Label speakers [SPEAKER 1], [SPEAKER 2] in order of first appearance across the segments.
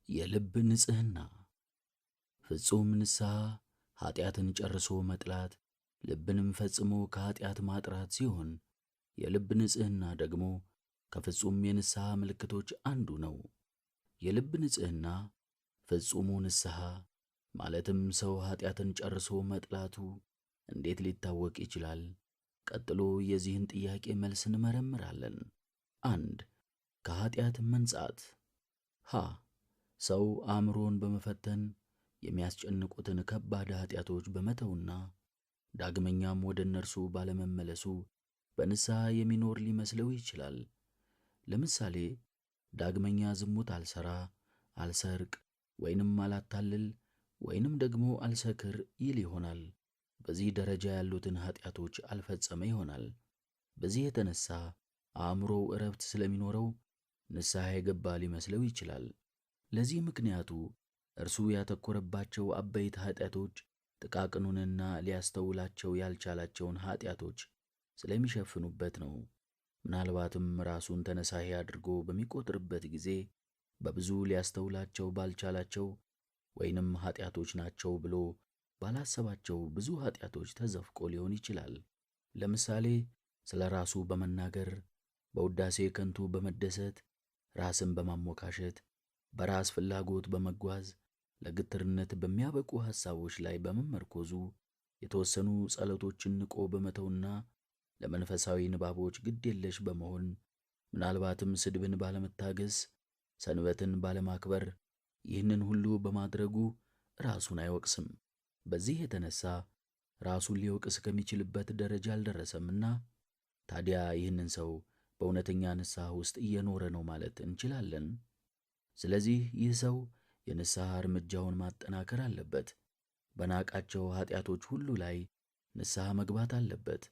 [SPEAKER 1] የልብ ንጽሕና ፍጹም ንስሐ ኃጢአትን ጨርሶ መጥላት ልብንም ፈጽሞ ከኃጢአት ማጥራት ሲሆን የልብ ንጽሕና ደግሞ ከፍጹም የንስሐ ምልክቶች አንዱ ነው። የልብ ንጽሕና ፍጹሙ ንስሐ ማለትም ሰው ኃጢአትን ጨርሶ መጥላቱ እንዴት ሊታወቅ ይችላል? ቀጥሎ የዚህን ጥያቄ መልስ እንመረምራለን። 1. ከኃጢአት መንጻት ሀ ሰው አእምሮን በመፈተን የሚያስጨንቁትን ከባድ ኃጢአቶች በመተውና ዳግመኛም ወደ እነርሱ ባለመመለሱ በንስሐ የሚኖር ሊመስለው ይችላል። ለምሳሌ ዳግመኛ ዝሙት አልሰራ፣ አልሰርቅ፣ ወይንም አላታልል ወይንም ደግሞ አልሰክር ይል ይሆናል። በዚህ ደረጃ ያሉትን ኃጢአቶች አልፈጸመ ይሆናል። በዚህ የተነሳ አእምሮው እረፍት ስለሚኖረው ንስሐ የገባ ሊመስለው ይችላል። ለዚህ ምክንያቱ እርሱ ያተኮረባቸው አበይት ኃጢአቶች ጥቃቅኑንና ሊያስተውላቸው ያልቻላቸውን ኃጢአቶች ስለሚሸፍኑበት ነው። ምናልባትም ራሱን ተነሳሂ አድርጎ በሚቆጥርበት ጊዜ በብዙ ሊያስተውላቸው ባልቻላቸው ወይንም ኃጢአቶች ናቸው ብሎ ባላሰባቸው ብዙ ኃጢአቶች ተዘፍቆ ሊሆን ይችላል። ለምሳሌ ስለ ራሱ በመናገር፣ በውዳሴ ከንቱ በመደሰት፣ ራስን በማሞካሸት፣ በራስ ፍላጎት በመጓዝ፣ ለግትርነት በሚያበቁ ሐሳቦች ላይ በመመርኮዙ፣ የተወሰኑ ጸሎቶችን ንቆ በመተውና ለመንፈሳዊ ንባቦች ግድ የለሽ በመሆን ምናልባትም ስድብን ባለመታገስ፣ ሰንበትን ባለማክበር ይህንን ሁሉ በማድረጉ ራሱን አይወቅስም። በዚህ የተነሳ ራሱን ሊወቅስ ከሚችልበት ደረጃ አልደረሰምና ታዲያ ይህንን ሰው በእውነተኛ ንስሐ ውስጥ እየኖረ ነው ማለት እንችላለን? ስለዚህ ይህ ሰው የንስሐ እርምጃውን ማጠናከር አለበት። በናቃቸው ኃጢአቶች ሁሉ ላይ ንስሐ መግባት አለበት።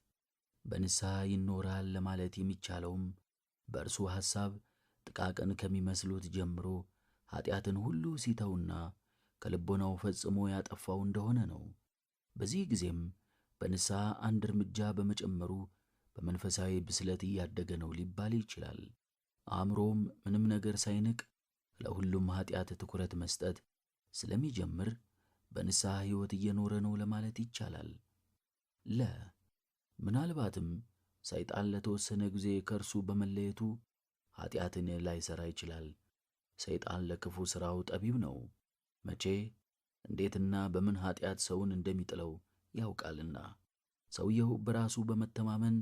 [SPEAKER 1] በንስሐ ይኖራል ለማለት የሚቻለውም በእርሱ ሐሳብ ጥቃቅን ከሚመስሉት ጀምሮ ኃጢአትን ሁሉ ሲተውና ከልቦናው ፈጽሞ ያጠፋው እንደሆነ ነው። በዚህ ጊዜም በንስሐ አንድ እርምጃ በመጨመሩ በመንፈሳዊ ብስለት እያደገ ነው ሊባል ይችላል። አእምሮም ምንም ነገር ሳይንቅ ለሁሉም ኃጢአት ትኩረት መስጠት ስለሚጀምር በንስሐ ሕይወት እየኖረ ነው ለማለት ይቻላል። ምናልባትም ሰይጣን ለተወሰነ ጊዜ ከእርሱ በመለየቱ ኃጢአትን ላይሠራ ይችላል። ሰይጣን ለክፉ ሥራው ጠቢብ ነው። መቼ እንዴትና በምን ኃጢአት ሰውን እንደሚጥለው ያውቃልና ሰውየው በራሱ በመተማመን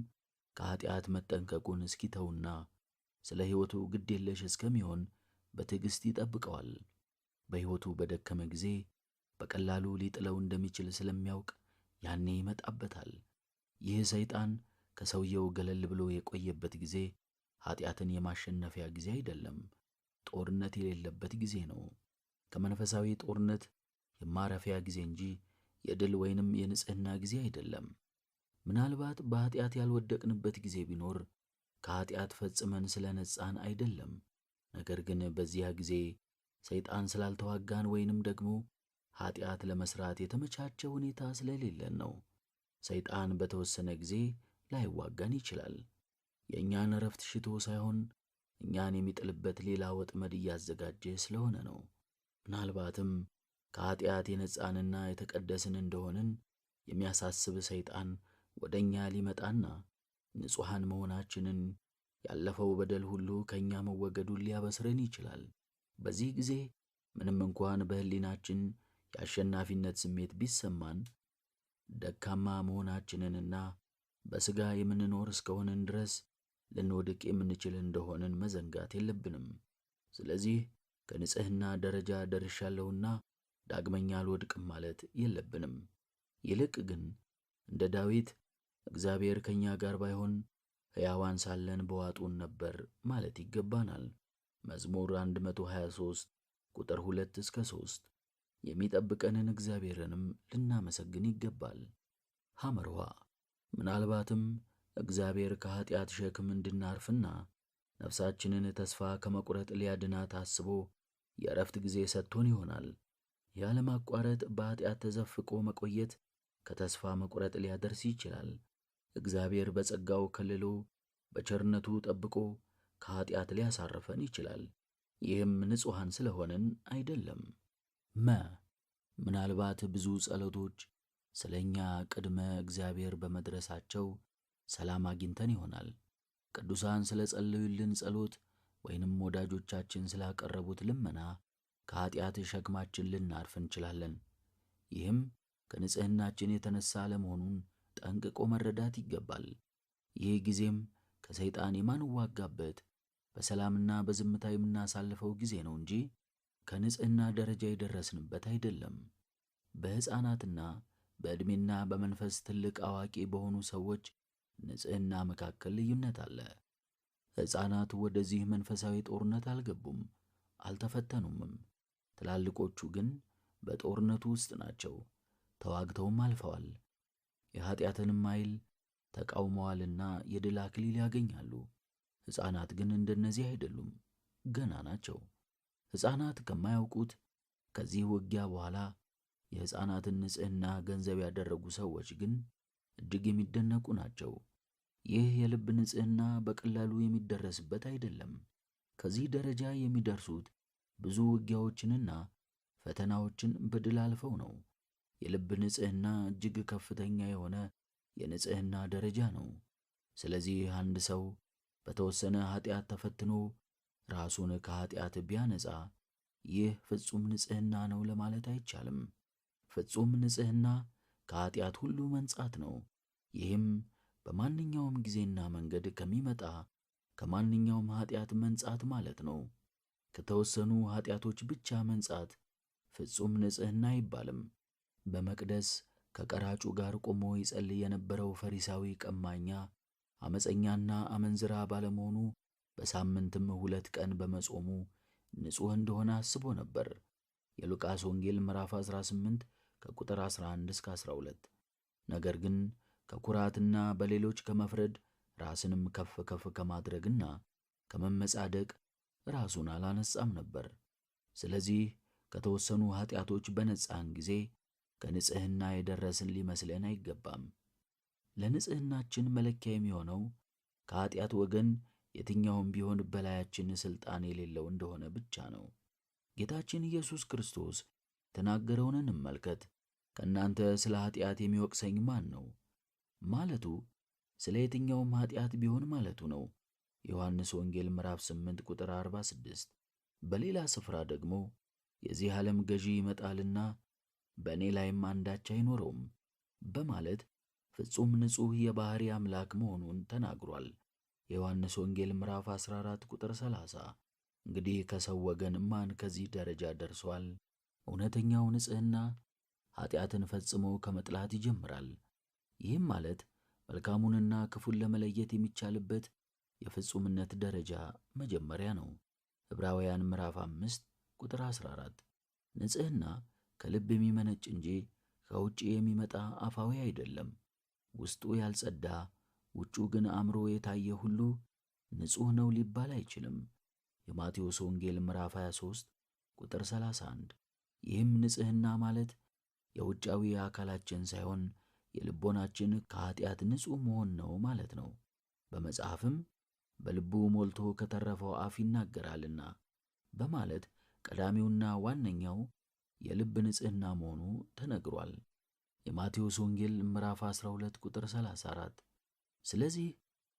[SPEAKER 1] ከኃጢአት መጠንቀቁን እስኪተውና ስለ ሕይወቱ ግድ የለሽ እስከሚሆን በትዕግሥት ይጠብቀዋል። በሕይወቱ በደከመ ጊዜ በቀላሉ ሊጥለው እንደሚችል ስለሚያውቅ ያኔ ይመጣበታል። ይህ ሰይጣን ከሰውየው ገለል ብሎ የቆየበት ጊዜ ኃጢአትን የማሸነፊያ ጊዜ አይደለም፣ ጦርነት የሌለበት ጊዜ ነው። ከመንፈሳዊ ጦርነት የማረፊያ ጊዜ እንጂ የድል ወይንም የንጽሕና ጊዜ አይደለም። ምናልባት በኃጢአት ያልወደቅንበት ጊዜ ቢኖር ከኃጢአት ፈጽመን ስለ ነጻን አይደለም። ነገር ግን በዚያ ጊዜ ሰይጣን ስላልተዋጋን ወይንም ደግሞ ኃጢአት ለመስራት የተመቻቸ ሁኔታ ስለሌለን ነው። ሰይጣን በተወሰነ ጊዜ ላይዋጋን ይችላል። የእኛን እረፍት ሽቶ ሳይሆን እኛን የሚጥልበት ሌላ ወጥመድ እያዘጋጀ ስለሆነ ነው። ምናልባትም ከኃጢአት የነጻንና የተቀደስን እንደሆንን የሚያሳስብ ሰይጣን ወደ እኛ ሊመጣና ንጹሐን መሆናችንን ያለፈው በደል ሁሉ ከእኛ መወገዱን ሊያበስረን ይችላል። በዚህ ጊዜ ምንም እንኳን በሕሊናችን የአሸናፊነት ስሜት ቢሰማን ደካማ መሆናችንንና በሥጋ የምንኖር እስከሆንን ድረስ ልንወድቅ የምንችል እንደሆንን መዘንጋት የለብንም። ስለዚህ ከንጽሕና ደረጃ ደርሻለሁና ዳግመኛ አልወድቅም ማለት የለብንም። ይልቅ ግን እንደ ዳዊት እግዚአብሔር ከእኛ ጋር ባይሆን ሕያዋን ሳለን በዋጡን ነበር ማለት ይገባናል። መዝሙር 123 ቁጥር 2 እስከ 3። የሚጠብቀንን እግዚአብሔርንም ልናመሰግን ይገባል። ሐመርኋ ምናልባትም እግዚአብሔር ከኃጢአት ሸክም እንድናርፍና ነፍሳችንን ተስፋ ከመቁረጥ ሊያድናት አስቦ የእረፍት ጊዜ ሰጥቶን ይሆናል። ያለማቋረጥ በኃጢአት ተዘፍቆ መቆየት ከተስፋ መቁረጥ ሊያደርስ ይችላል። እግዚአብሔር በጸጋው ከልሎ በቸርነቱ ጠብቆ ከኃጢአት ሊያሳርፈን ይችላል። ይህም ንጹሐን ስለሆንን አይደለም። ምናልባት ብዙ ጸሎቶች ስለ እኛ ቅድመ እግዚአብሔር በመድረሳቸው ሰላም አግኝተን ይሆናል። ቅዱሳን ስለ ጸለዩልን ጸሎት ወይንም ወዳጆቻችን ስላቀረቡት ልመና ከኀጢአት ሸክማችን ልናርፍ እንችላለን። ይህም ከንጽሕናችን የተነሣ ለመሆኑን ጠንቅቆ መረዳት ይገባል። ይህ ጊዜም ከሰይጣን የማንዋጋበት በሰላምና በዝምታ የምናሳልፈው ጊዜ ነው እንጂ ከንጽሕና ደረጃ የደረስንበት አይደለም። በሕፃናትና በዕድሜና በመንፈስ ትልቅ አዋቂ በሆኑ ሰዎች ንጽሕና መካከል ልዩነት አለ። ሕፃናት ወደዚህ መንፈሳዊ ጦርነት አልገቡም፣ አልተፈተኑምም። ትላልቆቹ ግን በጦርነቱ ውስጥ ናቸው፣ ተዋግተውም አልፈዋል። የኀጢአትንም ኃይል ተቃውመዋልና የድል አክሊል ያገኛሉ። ሕፃናት ግን እንደነዚህ አይደሉም፣ ገና ናቸው። ሕፃናት ከማያውቁት ከዚህ ውጊያ በኋላ የሕፃናትን ንጽሕና ገንዘብ ያደረጉ ሰዎች ግን እጅግ የሚደነቁ ናቸው። ይህ የልብ ንጽሕና በቀላሉ የሚደረስበት አይደለም። ከዚህ ደረጃ የሚደርሱት ብዙ ውጊያዎችንና ፈተናዎችን በድል አልፈው ነው። የልብ ንጽሕና እጅግ ከፍተኛ የሆነ የንጽሕና ደረጃ ነው። ስለዚህ አንድ ሰው በተወሰነ ኀጢአት ተፈትኖ ራሱን ከኀጢአት ቢያነጻ ይህ ፍጹም ንጽሕና ነው ለማለት አይቻልም። ፍጹም ንጽሕና ከኀጢአት ሁሉ መንጻት ነው። ይህም በማንኛውም ጊዜና መንገድ ከሚመጣ ከማንኛውም ኀጢአት መንጻት ማለት ነው። ከተወሰኑ ኀጢአቶች ብቻ መንጻት ፍጹም ንጽሕና አይባልም። በመቅደስ ከቀራጩ ጋር ቆሞ ይጸልይ የነበረው ፈሪሳዊ ቀማኛ፣ ዓመፀኛና አመንዝራ ባለመሆኑ በሳምንትም 2 ቀን በመጾሙ ንጹሕ እንደሆነ አስቦ ነበር። የሉቃስ ወንጌል ምዕራፍ 18 ከቁጥር 11 እስከ 12። ነገር ግን ከኩራትና በሌሎች ከመፍረድ ራስንም ከፍ ከፍ ከማድረግና ከመመጻደቅ ራሱን አላነጻም ነበር። ስለዚህ ከተወሰኑ ኀጢአቶች በነጻን ጊዜ ከንጽሕና የደረስን ሊመስለን አይገባም። ለንጽሕናችን መለኪያ የሚሆነው ከኀጢአት ወገን የትኛውም ቢሆን በላያችን ሥልጣን የሌለው እንደሆነ ብቻ ነው። ጌታችን ኢየሱስ ክርስቶስ የተናገረውን እንመልከት። ከእናንተ ስለ ኀጢአት የሚወቅሰኝ ማን ነው ማለቱ ስለ የትኛውም ኀጢአት ቢሆን ማለቱ ነው። ዮሐንስ ወንጌል ምዕራፍ 8 ቁጥር 46። በሌላ ስፍራ ደግሞ የዚህ ዓለም ገዢ ይመጣልና በእኔ ላይም አንዳች አይኖረውም በማለት ፍጹም ንጹሕ የባሕሪ አምላክ መሆኑን ተናግሯል። የዮሐንስ ወንጌል ምዕራፍ 14 ቁጥር 30። እንግዲህ ከሰው ወገን ማን ከዚህ ደረጃ ደርሷል? እውነተኛው ንጽሕና ኀጢአትን ፈጽሞ ከመጥላት ይጀምራል። ይህም ማለት መልካሙንና ክፉን ለመለየት የሚቻልበት የፍጹምነት ደረጃ መጀመሪያ ነው። ዕብራውያን ምዕራፍ 5 ቁጥር 14። ንጽሕና ከልብ የሚመነጭ እንጂ ከውጭ የሚመጣ አፋዊ አይደለም። ውስጡ ያልጸዳ ውጩ ግን አምሮ የታየ ሁሉ ንጹሕ ነው ሊባል አይችልም። የማቴዎስ ወንጌል ምዕራፍ 23 ቁጥር 31። ይህም ንጽሕና ማለት የውጫዊ አካላችን ሳይሆን የልቦናችን ከኀጢአት ንጹሕ መሆን ነው ማለት ነው። በመጽሐፍም በልቡ ሞልቶ ከተረፈው አፍ ይናገራልና በማለት ቀዳሚውና ዋነኛው የልብ ንጽሕና መሆኑ ተነግሯል። የማቴዎስ ወንጌል ምዕራፍ 12 ቁጥር 34። ስለዚህ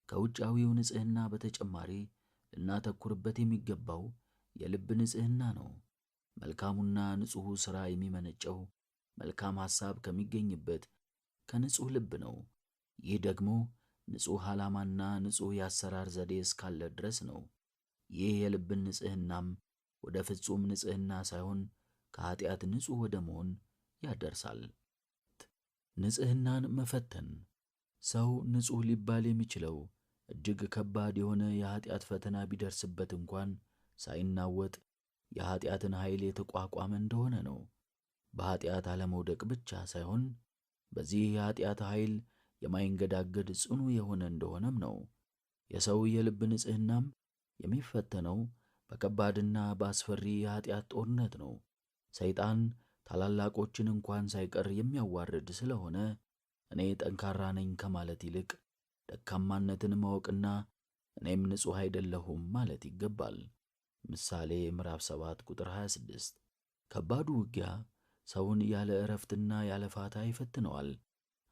[SPEAKER 1] ከውጫዊው ንጽሕና በተጨማሪ ልናተኩርበት የሚገባው የልብ ንጽሕና ነው። መልካሙና ንጹሑ ሥራ የሚመነጨው መልካም ሐሳብ ከሚገኝበት ከንጹሕ ልብ ነው። ይህ ደግሞ ንጹሕ ዓላማና ንጹሕ የአሰራር ዘዴ እስካለ ድረስ ነው። ይህ የልብን ንጽሕናም ወደ ፍጹም ንጽሕና ሳይሆን ከኀጢአት ንጹሕ ወደ መሆን ያደርሳል። ንጽሕናን መፈተን። ሰው ንጹሕ ሊባል የሚችለው እጅግ ከባድ የሆነ የኀጢአት ፈተና ቢደርስበት እንኳን ሳይናወጥ የኀጢአትን ኃይል የተቋቋመ እንደሆነ ነው። በኀጢአት አለመውደቅ ብቻ ሳይሆን በዚህ የኀጢአት ኃይል የማይንገዳገድ ጽኑ የሆነ እንደሆነም ነው። የሰው የልብ ንጽሕናም የሚፈተነው በከባድና በአስፈሪ የኀጢአት ጦርነት ነው። ሰይጣን ታላላቆችን እንኳን ሳይቀር የሚያዋርድ ስለሆነ እኔ ጠንካራ ነኝ ከማለት ይልቅ ደካማነትን ማወቅና እኔም ንጹሕ አይደለሁም ማለት ይገባል። ምሳሌ ምዕራፍ 7 ቁጥር 26። ከባዱ ውጊያ ሰውን ያለ እረፍትና ያለ ፋታ ይፈትነዋል።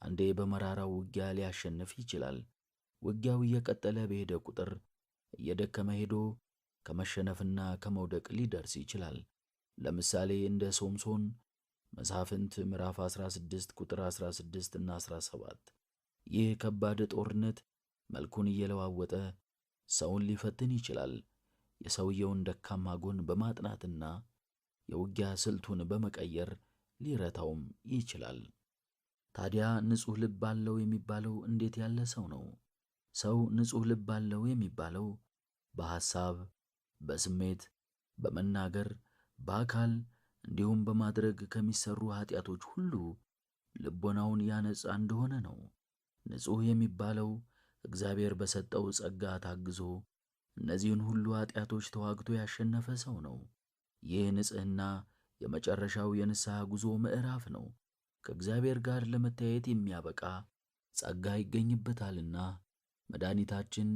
[SPEAKER 1] አንዴ በመራራው ውጊያ ሊያሸንፍ ይችላል። ውጊያው እየቀጠለ በሄደ ቁጥር እየደከመ ሄዶ ከመሸነፍና ከመውደቅ ሊደርስ ይችላል። ለምሳሌ እንደ ሶምሶን መሳፍንት ምዕራፍ 16 ቁጥር 16 እና 17። ይህ ከባድ ጦርነት መልኩን እየለዋወጠ ሰውን ሊፈትን ይችላል። የሰውየውን ደካማ ጎን በማጥናትና የውጊያ ስልቱን በመቀየር ሊረታውም ይችላል። ታዲያ ንጹሕ ልብ አለው የሚባለው እንዴት ያለ ሰው ነው? ሰው ንጹሕ ልብ አለው የሚባለው በሐሳብ፣ በስሜት፣ በመናገር፣ በአካል እንዲሁም በማድረግ ከሚሰሩ ኃጢአቶች ሁሉ ልቦናውን ያነጻ እንደሆነ ነው። ንጹሕ የሚባለው እግዚአብሔር በሰጠው ጸጋ ታግዞ እነዚህን ሁሉ ኃጢአቶች ተዋግቶ ያሸነፈ ሰው ነው። ይህ ንጽሕና የመጨረሻው የንስሐ ጉዞ ምዕራፍ ነው። ከእግዚአብሔር ጋር ለመተያየት የሚያበቃ ጸጋ ይገኝበታልና መድኃኒታችን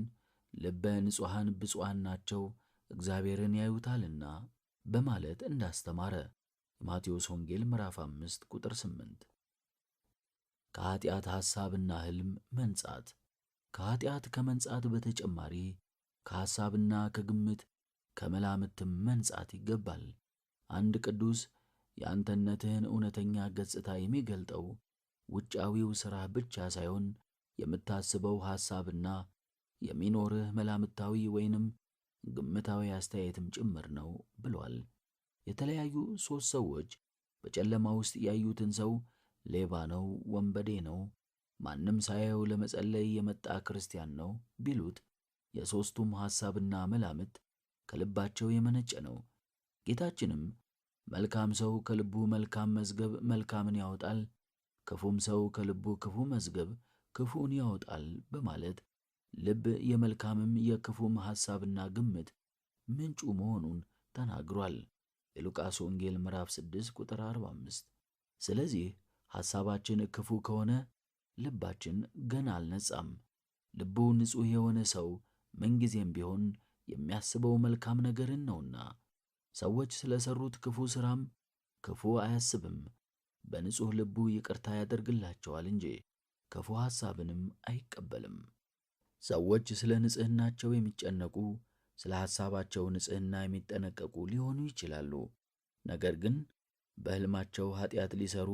[SPEAKER 1] ልበ ንጹሐን ብፁዓን ናቸው እግዚአብሔርን ያዩታልና በማለት እንዳስተማረ የማቴዎስ ወንጌል ምዕራፍ 5 ቁጥር 8። ከኃጢአት ሐሳብና ሕልም መንጻት። ከኃጢአት ከመንጻት በተጨማሪ ከሐሳብና ከግምት ከመላምትም መንጻት ይገባል። አንድ ቅዱስ የአንተነትህን እውነተኛ ገጽታ የሚገልጠው ውጫዊው ሥራ ብቻ ሳይሆን የምታስበው ሐሳብና የሚኖርህ መላምታዊ ወይንም ግምታዊ አስተያየትም ጭምር ነው ብሏል። የተለያዩ ሦስት ሰዎች በጨለማ ውስጥ ያዩትን ሰው ሌባ ነው፣ ወንበዴ ነው፣ ማንም ሳያየው ለመጸለይ የመጣ ክርስቲያን ነው ቢሉት የሦስቱም ሐሳብና መላምት ከልባቸው የመነጨ ነው። ጌታችንም መልካም ሰው ከልቡ መልካም መዝገብ መልካምን ያወጣል፣ ክፉም ሰው ከልቡ ክፉ መዝገብ ክፉን ያወጣል በማለት ልብ የመልካምም የክፉም ሐሳብና ግምት ምንጩ መሆኑን ተናግሯል። የሉቃስ ወንጌል ምዕራፍ 6 ቁጥር 45። ስለዚህ ሐሳባችን ክፉ ከሆነ ልባችን ገና አልነጻም። ልቡ ንጹሕ የሆነ ሰው ምንጊዜም ቢሆን የሚያስበው መልካም ነገርን ነውና ሰዎች ስለሰሩት ክፉ ሥራም ክፉ አያስብም። በንጹሕ ልቡ ይቅርታ ያደርግላቸዋል እንጂ ክፉ ሐሳብንም አይቀበልም። ሰዎች ስለ ንጽሕናቸው የሚጨነቁ ስለ ሐሳባቸው ንጽሕና የሚጠነቀቁ ሊሆኑ ይችላሉ። ነገር ግን በሕልማቸው ኃጢአት ሊሰሩ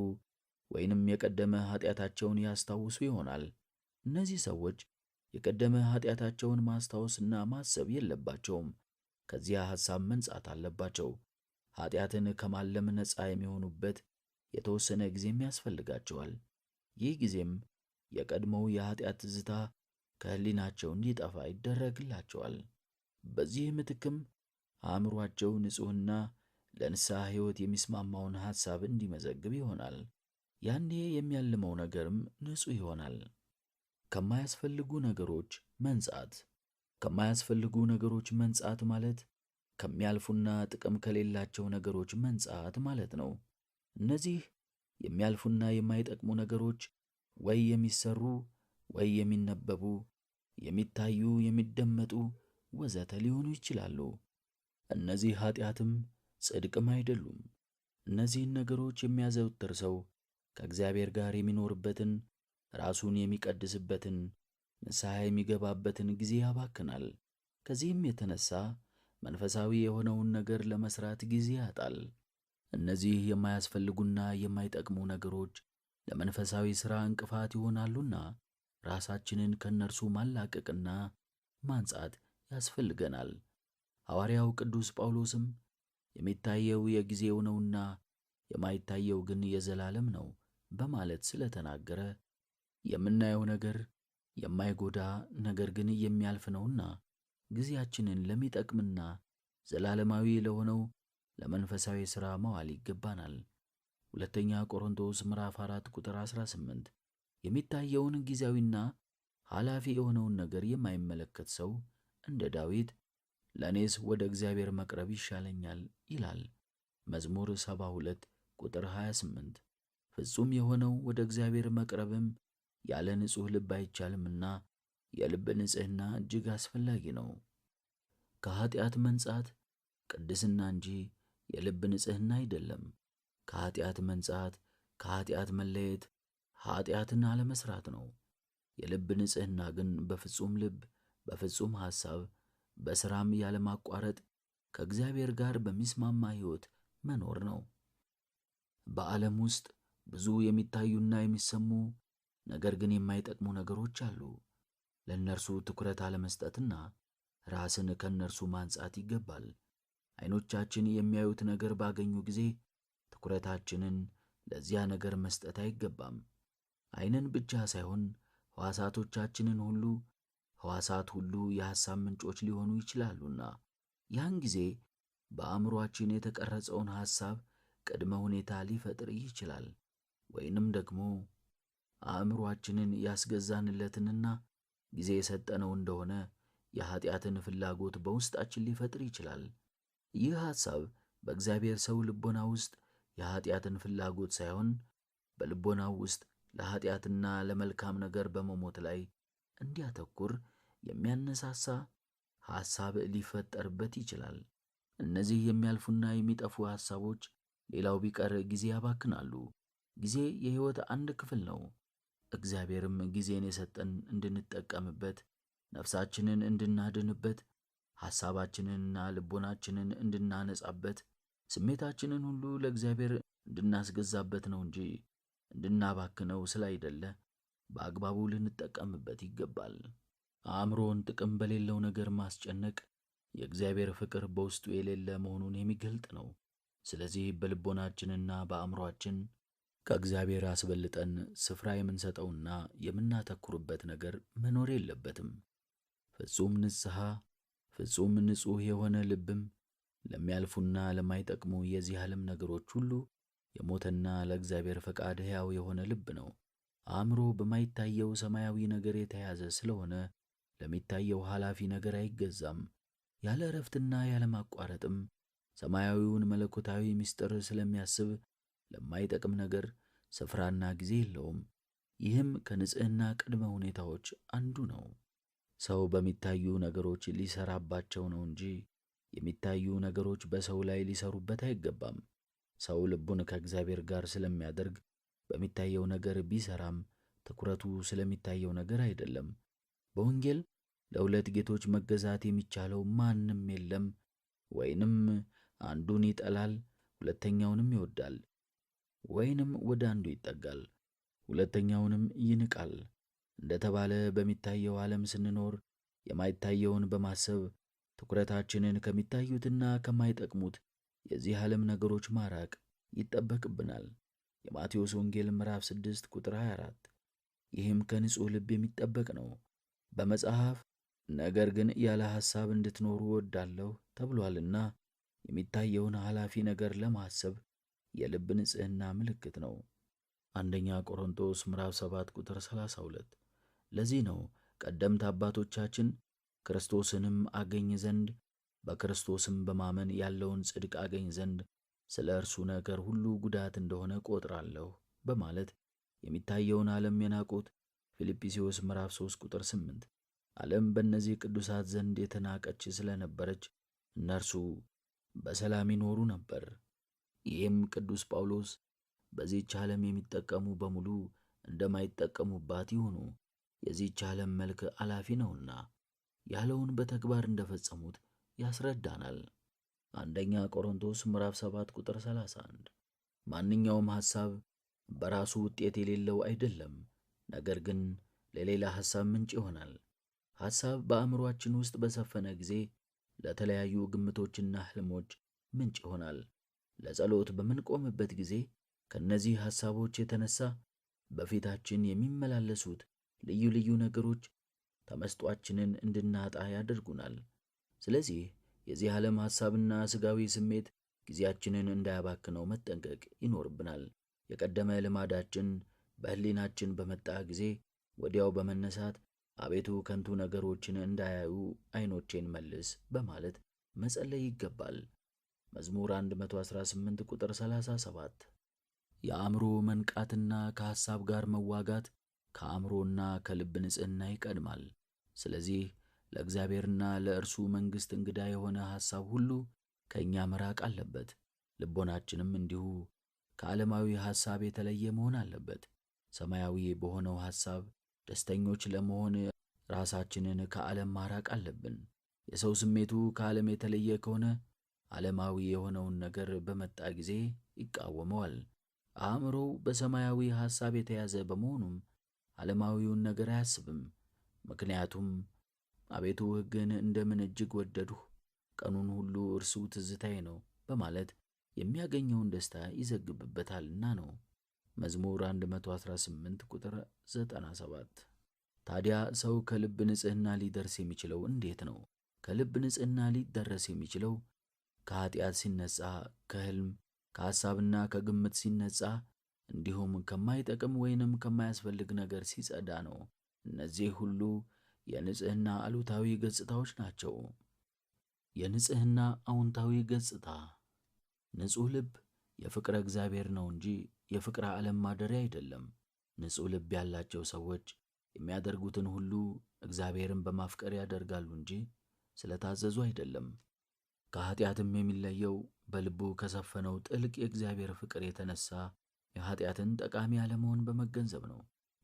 [SPEAKER 1] ወይንም የቀደመ ኃጢአታቸውን ያስታውሱ ይሆናል። እነዚህ ሰዎች የቀደመ ኃጢአታቸውን ማስታወስና ማሰብ የለባቸውም። ከዚያ ሐሳብ መንጻት አለባቸው። ኃጢአትን ከማለም ነፃ የሚሆኑበት የተወሰነ ጊዜም ያስፈልጋቸዋል። ይህ ጊዜም የቀድሞው የኃጢአት ትዝታ ከሕሊናቸው እንዲጠፋ ይደረግላቸዋል። በዚህ ምትክም አእምሮአቸው ንጹሕና ለንስሐ ሕይወት የሚስማማውን ሐሳብ እንዲመዘግብ ይሆናል። ያኔ የሚያልመው ነገርም ንጹሕ ይሆናል። ከማያስፈልጉ ነገሮች መንጻት። ከማያስፈልጉ ነገሮች መንጻት ማለት ከሚያልፉና ጥቅም ከሌላቸው ነገሮች መንጻት ማለት ነው። እነዚህ የሚያልፉና የማይጠቅሙ ነገሮች ወይ የሚሰሩ ወይ የሚነበቡ፣ የሚታዩ፣ የሚደመጡ ወዘተ ሊሆኑ ይችላሉ። እነዚህ ኃጢአትም ጽድቅም አይደሉም። እነዚህን ነገሮች የሚያዘወትር ሰው ከእግዚአብሔር ጋር የሚኖርበትን ራሱን የሚቀድስበትን ንስሐ የሚገባበትን ጊዜ ያባክናል። ከዚህም የተነሳ መንፈሳዊ የሆነውን ነገር ለመስራት ጊዜ ያጣል። እነዚህ የማያስፈልጉና የማይጠቅሙ ነገሮች ለመንፈሳዊ ሥራ እንቅፋት ይሆናሉና ራሳችንን ከእነርሱ ማላቀቅና ማንጻት ያስፈልገናል። ሐዋርያው ቅዱስ ጳውሎስም የሚታየው የጊዜው ነውና የማይታየው ግን የዘላለም ነው በማለት ስለተናገረ የምናየው ነገር የማይጎዳ ነገር ግን የሚያልፍ ነውና ጊዜያችንን ለሚጠቅምና ዘላለማዊ ለሆነው ለመንፈሳዊ ሥራ መዋል ይገባናል። ሁለተኛ ቆሮንቶስ ምዕራፍ 4 ቁጥር 18። የሚታየውን ጊዜያዊና ኃላፊ የሆነውን ነገር የማይመለከት ሰው እንደ ዳዊት ለእኔስ ወደ እግዚአብሔር መቅረብ ይሻለኛል ይላል። መዝሙር 72 ቁጥር 28። ፍጹም የሆነው ወደ እግዚአብሔር መቅረብም ያለ ንጹሕ ልብ አይቻልምና የልብ ንጽሕና እጅግ አስፈላጊ ነው። ከኃጢአት መንጻት ቅድስና እንጂ የልብ ንጽሕና አይደለም። ከኀጢአት መንጻት፣ ከኀጢአት መለየት፣ ኀጢአትን አለመስራት ነው። የልብ ንጽሕና ግን በፍጹም ልብ፣ በፍጹም ሐሳብ፣ በሥራም ያለማቋረጥ ከእግዚአብሔር ጋር በሚስማማ ሕይወት መኖር ነው። በዓለም ውስጥ ብዙ የሚታዩና የሚሰሙ ነገር ግን የማይጠቅሙ ነገሮች አሉ። ለእነርሱ ትኩረት አለመስጠትና ራስን ከእነርሱ ማንጻት ይገባል። ዓይኖቻችን የሚያዩት ነገር ባገኙ ጊዜ ትኩረታችንን ለዚያ ነገር መስጠት አይገባም። ዓይንን ብቻ ሳይሆን ሕዋሳት ሁሉ የሐሳብ ምንጮች ሊሆኑ ይችላሉና ያን ጊዜ በአእምሮአችን የተቀረጸውን ሐሳብ ቅድመ ሁኔታ ሊፈጥር ይችላል። ወይንም ደግሞ አእምሮአችንን ያስገዛንለትንና ጊዜ የሰጠነው እንደሆነ የኀጢአትን ፍላጎት በውስጣችን ሊፈጥር ይችላል። ይህ ሐሳብ በእግዚአብሔር ሰው ልቦና ውስጥ የኀጢአትን ፍላጎት ሳይሆን በልቦናው ውስጥ ለኀጢአትና ለመልካም ነገር በመሞት ላይ እንዲያተኩር የሚያነሳሳ ሐሳብ ሊፈጠርበት ይችላል። እነዚህ የሚያልፉና የሚጠፉ ሐሳቦች ሌላው ቢቀር ጊዜ ያባክናሉ። ጊዜ የሕይወት አንድ ክፍል ነው። እግዚአብሔርም ጊዜን የሰጠን እንድንጠቀምበት፣ ነፍሳችንን እንድናድንበት፣ ሐሳባችንንና ልቦናችንን እንድናነጻበት፣ ስሜታችንን ሁሉ ለእግዚአብሔር እንድናስገዛበት ነው እንጂ እንድናባክነው ስላይደለ በአግባቡ ልንጠቀምበት ይገባል። አእምሮን ጥቅም በሌለው ነገር ማስጨነቅ የእግዚአብሔር ፍቅር በውስጡ የሌለ መሆኑን የሚገልጥ ነው። ስለዚህ በልቦናችንና በአእምሮአችን ከእግዚአብሔር አስበልጠን ስፍራ የምንሰጠውና የምናተኩርበት ነገር መኖር የለበትም። ፍጹም ንጽሐ፣ ፍጹም ንጹሕ የሆነ ልብም ለሚያልፉና ለማይጠቅሙ የዚህ ዓለም ነገሮች ሁሉ የሞተና ለእግዚአብሔር ፈቃድ ሕያው የሆነ ልብ ነው። አእምሮ በማይታየው ሰማያዊ ነገር የተያዘ ስለሆነ ለሚታየው ኃላፊ ነገር አይገዛም። ያለ ዕረፍትና ያለ ማቋረጥም ሰማያዊውን መለኮታዊ ምስጢር ስለሚያስብ ለማይጠቅም ነገር ስፍራና ጊዜ የለውም። ይህም ከንጽሕና ቅድመ ሁኔታዎች አንዱ ነው። ሰው በሚታዩ ነገሮች ሊሰራባቸው ነው እንጂ የሚታዩ ነገሮች በሰው ላይ ሊሰሩበት አይገባም። ሰው ልቡን ከእግዚአብሔር ጋር ስለሚያደርግ በሚታየው ነገር ቢሰራም ትኩረቱ ስለሚታየው ነገር አይደለም። በወንጌል ለሁለት ጌቶች መገዛት የሚቻለው ማንም የለም። ወይንም አንዱን ይጠላል፣ ሁለተኛውንም ይወዳል፣ ወይንም ወደ አንዱ ይጠጋል፣ ሁለተኛውንም ይንቃል እንደተባለ በሚታየው ዓለም ስንኖር የማይታየውን በማሰብ ትኩረታችንን ከሚታዩትና ከማይጠቅሙት የዚህ ዓለም ነገሮች ማራቅ ይጠበቅብናል። የማቴዎስ ወንጌል ምዕራፍ 6 ቁጥር 24። ይህም ከንጹሕ ልብ የሚጠበቅ ነው። በመጽሐፍ ነገር ግን ያለ ሐሳብ እንድትኖሩ እወዳለሁ ተብሏልና የሚታየውን ኃላፊ ነገር ለማሰብ የልብ ንጽሕና ምልክት ነው። አንደኛ ቆሮንቶስ ምዕራፍ 7 ቁጥር 32። ለዚህ ነው ቀደምት አባቶቻችን ክርስቶስንም አገኝ ዘንድ በክርስቶስም በማመን ያለውን ጽድቅ አገኝ ዘንድ ስለ እርሱ ነገር ሁሉ ጉዳት እንደሆነ ቆጥራለሁ በማለት የሚታየውን ዓለም የናቁት። ፊልጵስዩስ ምዕራፍ 3 ቁጥር 8። ዓለም በእነዚህ ቅዱሳት ዘንድ የተናቀች ስለነበረች እነርሱ በሰላም ይኖሩ ነበር። ይህም ቅዱስ ጳውሎስ በዚህች ዓለም የሚጠቀሙ በሙሉ እንደማይጠቀሙባት ይሁኑ፣ የዚህች ዓለም መልክ አላፊ ነውና ያለውን በተግባር እንደፈጸሙት ያስረዳናል። አንደኛ ቆሮንቶስ ምዕራፍ 7 ቁጥር 31። ማንኛውም ሐሳብ በራሱ ውጤት የሌለው አይደለም፣ ነገር ግን ለሌላ ሐሳብ ምንጭ ይሆናል። ሐሳብ በአእምሮአችን ውስጥ በሰፈነ ጊዜ ለተለያዩ ግምቶችና ሕልሞች ምንጭ ይሆናል። ለጸሎት በምንቆምበት ጊዜ ከእነዚህ ሐሳቦች የተነሳ በፊታችን የሚመላለሱት ልዩ ልዩ ነገሮች ተመስጧችንን እንድናጣ ያደርጉናል። ስለዚህ የዚህ ዓለም ሐሳብና ሥጋዊ ስሜት ጊዜያችንን እንዳያባክነው መጠንቀቅ ይኖርብናል። የቀደመ ልማዳችን በሕሊናችን በመጣ ጊዜ ወዲያው በመነሳት አቤቱ ከንቱ ነገሮችን እንዳያዩ ዓይኖቼን መልስ በማለት መጸለይ ይገባል። መዝሙር 118 ቁጥር 37። የአእምሮ መንቃትና ከሐሳብ ጋር መዋጋት ከአእምሮና ከልብ ንጽሕና ይቀድማል። ስለዚህ ለእግዚአብሔርና ለእርሱ መንግሥት እንግዳ የሆነ ሐሳብ ሁሉ ከእኛ መራቅ አለበት። ልቦናችንም እንዲሁ ከዓለማዊ ሐሳብ የተለየ መሆን አለበት። ሰማያዊ በሆነው ሐሳብ ደስተኞች ለመሆን ራሳችንን ከዓለም ማራቅ አለብን። የሰው ስሜቱ ከዓለም የተለየ ከሆነ ዓለማዊ የሆነውን ነገር በመጣ ጊዜ ይቃወመዋል። አእምሮው በሰማያዊ ሐሳብ የተያዘ በመሆኑም ዓለማዊውን ነገር አያስብም። ምክንያቱም አቤቱ ሕግን እንደምን እጅግ ወደድሁ፣ ቀኑን ሁሉ እርሱ ትዝታዬ ነው በማለት የሚያገኘውን ደስታ ይዘግብበታልና ነው። መዝሙር 118 ቁጥር 97። ታዲያ ሰው ከልብ ንጽሕና ሊደርስ የሚችለው እንዴት ነው? ከልብ ንጽሕና ሊደረስ የሚችለው ከኃጢአት ሲነጻ፣ ከሕልም ከሐሳብና ከግምት ሲነጻ፣ እንዲሁም ከማይጠቅም ወይንም ከማያስፈልግ ነገር ሲጸዳ ነው። እነዚህ ሁሉ የንጽሕና አሉታዊ ገጽታዎች ናቸው። የንጽሕና አዎንታዊ ገጽታ። ንጹሕ ልብ የፍቅረ እግዚአብሔር ነው እንጂ የፍቅረ ዓለም ማደሪያ አይደለም። ንጹሕ ልብ ያላቸው ሰዎች የሚያደርጉትን ሁሉ እግዚአብሔርን በማፍቀር ያደርጋሉ እንጂ ስለታዘዙ አይደለም። ከኃጢአትም የሚለየው በልቡ ከሰፈነው ጥልቅ የእግዚአብሔር ፍቅር የተነሳ የኃጢአትን ጠቃሚ አለመሆን በመገንዘብ ነው።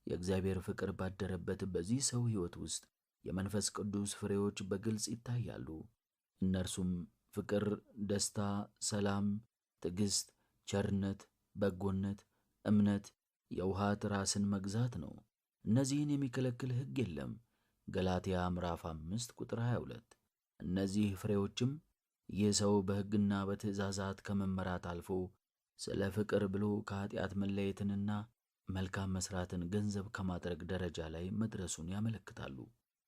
[SPEAKER 1] የእግዚአብሔር ፍቅር ባደረበት በዚህ ሰው ሕይወት ውስጥ የመንፈስ ቅዱስ ፍሬዎች በግልጽ ይታያሉ። እነርሱም ፍቅር፣ ደስታ፣ ሰላም፣ ትዕግሥት፣ ቸርነት፣ በጎነት፣ እምነት፣ የውሃት ራስን መግዛት ነው። እነዚህን የሚከለክል ሕግ የለም። ገላትያ ምዕራፍ 5 ቁጥር 22። እነዚህ ፍሬዎችም ይህ ሰው በሕግና በትእዛዛት ከመመራት አልፎ ስለ ፍቅር ብሎ ከኃጢአት መለየትንና መልካም መስራትን ገንዘብ ከማድረግ ደረጃ ላይ መድረሱን ያመለክታሉ።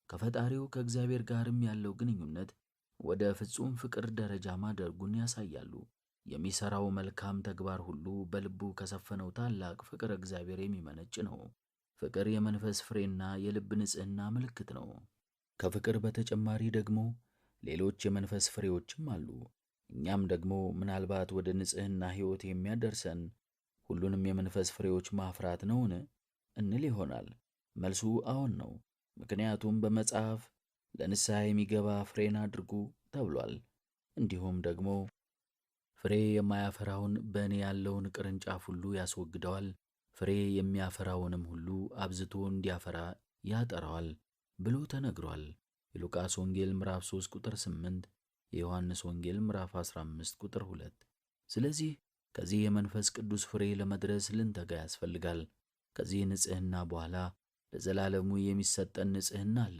[SPEAKER 1] ከፈጣሪው ከእግዚአብሔር ጋርም ያለው ግንኙነት ወደ ፍጹም ፍቅር ደረጃ ማደርጉን ያሳያሉ። የሚሠራው መልካም ተግባር ሁሉ በልቡ ከሰፈነው ታላቅ ፍቅር እግዚአብሔር የሚመነጭ ነው። ፍቅር የመንፈስ ፍሬና የልብ ንጽሕና ምልክት ነው። ከፍቅር በተጨማሪ ደግሞ ሌሎች የመንፈስ ፍሬዎችም አሉ። እኛም ደግሞ ምናልባት ወደ ንጽሕና ሕይወት የሚያደርሰን ሁሉንም የመንፈስ ፍሬዎች ማፍራት ነውን እንል ይሆናል። መልሱ አዎን ነው። ምክንያቱም በመጽሐፍ ለንስሐ የሚገባ ፍሬን አድርጉ ተብሏል። እንዲሁም ደግሞ ፍሬ የማያፈራውን በእኔ ያለውን ቅርንጫፍ ሁሉ ያስወግደዋል፣ ፍሬ የሚያፈራውንም ሁሉ አብዝቶ እንዲያፈራ ያጠራዋል ብሎ ተነግሯል። የሉቃስ ወንጌል ምዕራፍ 3 ቁጥር 8፣ የዮሐንስ ወንጌል ምዕራፍ 15 ቁጥር 2። ስለዚህ ከዚህ የመንፈስ ቅዱስ ፍሬ ለመድረስ ልንተጋ ያስፈልጋል። ከዚህ ንጽሕና በኋላ ለዘላለሙ የሚሰጠን ንጽሕና አለ።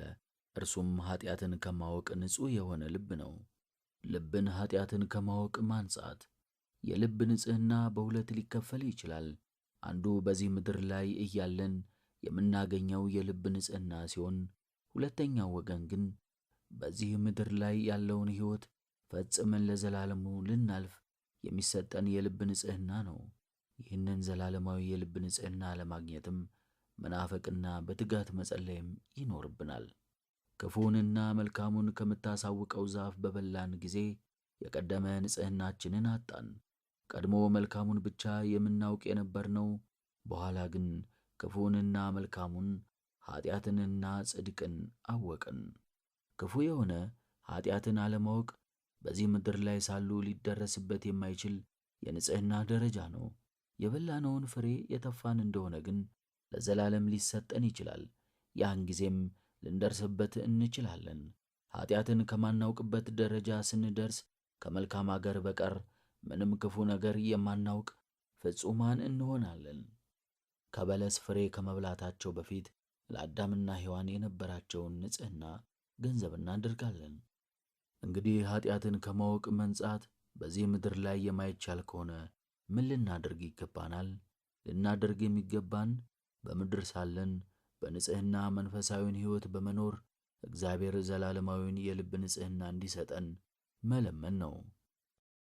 [SPEAKER 1] እርሱም ኃጢአትን ከማወቅ ንጹሕ የሆነ ልብ ነው። ልብን ኃጢአትን ከማወቅ ማንጻት። የልብ ንጽሕና በሁለት ሊከፈል ይችላል። አንዱ በዚህ ምድር ላይ እያለን የምናገኘው የልብ ንጽሕና ሲሆን፣ ሁለተኛው ወገን ግን በዚህ ምድር ላይ ያለውን ሕይወት ፈጽመን ለዘላለሙ ልናልፍ የሚሰጠን የልብ ንጽሕና ነው። ይህንን ዘላለማዊ የልብ ንጽሕና ለማግኘትም መናፈቅና በትጋት መጸለይም ይኖርብናል። ክፉንና መልካሙን ከምታሳውቀው ዛፍ በበላን ጊዜ የቀደመ ንጽሕናችንን አጣን። ቀድሞ መልካሙን ብቻ የምናውቅ የነበርነው፣ በኋላ ግን ክፉንና መልካሙን ኃጢአትንና ጽድቅን አወቅን። ክፉ የሆነ ኃጢአትን አለማወቅ በዚህ ምድር ላይ ሳሉ ሊደረስበት የማይችል የንጽሕና ደረጃ ነው። የበላነውን ፍሬ የተፋን እንደሆነ ግን ለዘላለም ሊሰጠን ይችላል። ያን ጊዜም ልንደርስበት እንችላለን። ኃጢአትን ከማናውቅበት ደረጃ ስንደርስ ከመልካም አገር በቀር ምንም ክፉ ነገር የማናውቅ ፍጹማን እንሆናለን። ከበለስ ፍሬ ከመብላታቸው በፊት ለአዳምና ሔዋን የነበራቸውን ንጽሕና ገንዘብ እናደርጋለን። እንግዲህ ኃጢአትን ከማወቅ መንጻት በዚህ ምድር ላይ የማይቻል ከሆነ ምን ልናደርግ ይገባናል? ልናደርግ የሚገባን በምድር ሳለን በንጽሕና መንፈሳዊን ሕይወት በመኖር እግዚአብሔር ዘላለማዊን የልብ ንጽሕና እንዲሰጠን መለመን ነው።